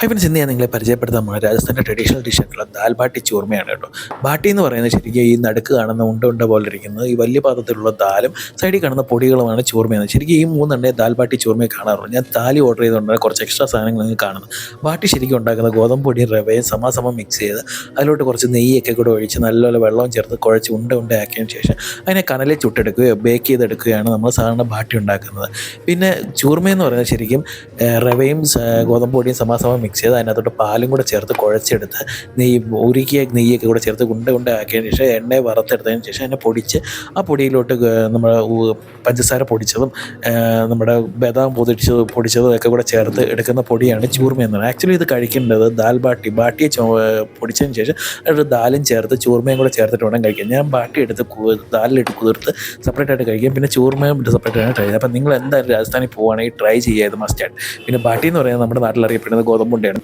Friends, ഇന്ന് ഞാൻ നിങ്ങളെ പരിചയപ്പെടുത്താൻ പോകുന്നത് രാജസ്ഥാൻ്റെ ട്രഡീഷണൽ ഡിഷായിട്ടുള്ള ദാൽ ബാട്ടി ചൂർമയാണ് കേട്ടോ. ബാട്ടി എന്ന് പറയുന്നത് ശരിക്കും ഈ നടുക്ക് കാണുന്ന ഉണ്ട പോലെ ഇരിക്കുന്നത് ഈ വലിയ പാത്രത്തിലുള്ള ദാലും സൈഡിൽ കാണുന്ന പൊടികളുമാണ് ചൂർമയെന്ന്. ശരിക്കും ഈ മൂന്നെണ്ണേ ദാൽ ബാട്ടി ചൂർമയെ കാണാറുള്ളൂ. ഞാൻ താലി ഓർഡർ ചെയ്തുകൊണ്ടാണ് കുറച്ച് എക്സ്ട്രാ സാധനങ്ങൾ നിങ്ങൾ കാണുന്നത്. ബാട്ടി ശരിക്കും ഉണ്ടാക്കുന്ന ഗോതമ്പ് പൊടിയും റവയും സമാസമം മിക്സ് ചെയ്ത് അതിലോട്ട് കുറച്ച് നെയ്യൊക്കെ കൂടെ ഒഴിച്ച് നല്ലപോലെ വെള്ളവും ചേർത്ത് കുഴച്ച് ഉണ്ടയാക്കിയതിന് ശേഷം അതിനെ കനലിൽ ചുട്ടെടുക്കുകയോ ബേക്ക് ചെയ്തെടുക്കുകയാണ് നമ്മൾ സാധാരണ ബാട്ടി ഉണ്ടാക്കുന്നത്. പിന്നെ ചൂർമയെന്ന് പറയുന്നത് ശരിക്കും റവയും ഗോതമ്പ് പൊടിയും സമാസമം മിക്സ് ചെയ്ത് അതിനകത്തോട്ട് പാലും കൂടെ ചേർത്ത് കുഴച്ചെടുത്ത് ഉരുക്കിയ നെയ്യൊക്കെ കൂടെ ചേർത്ത് ആക്കിയതിന് ശേഷം എണ്ണയെ വറുത്തെടുത്തതിന് ശേഷം അതിനെ പൊടിച്ച് ആ പൊടിയിലോട്ട് നമ്മുടെ പഞ്ചസാര പൊടിച്ചതും നമ്മുടെ ബദാം പൊടിച്ചതും ഒക്കെ കൂടെ ചേർത്ത് എടുക്കുന്ന പൊടിയാണ് ചൂർമ എന്ന് പറയുന്നത്. ആക്ച്വലി ഇത് കഴിക്കേണ്ടത് ബാട്ടിയെ പൊടിച്ചതിന് ശേഷം അതിൽ ദാലും ചേർത്ത് ചൂർമയും കൂടെ ചേർത്തിട്ട് വേണം കഴിക്കാൻ. ഞാൻ ബാട്ടി എടുത്ത് ദാലിലിട്ട് കുതിർത്ത് സെപ്പറേറ്റ് ആയിട്ട് കഴിക്കും. പിന്നെ ചൂർമയും സെപ്പറേറ്റ് ആയിട്ട് കഴിക്കും. അപ്പം നിങ്ങൾ എന്തായാലും രാജസ്ഥാനിൽ പോവുകയാണെങ്കിൽ ട്രൈ ചെയ്യുക, ഇത് മസ്റ്റായിട്ട്. പിന്നെ ബാട്ടി എന്ന് പറയുന്നത് നമ്മുടെ നാട്ടിൽ അറിയപ്പെടുന്നത് ഗോതമ്പുണ്ടയാണ്.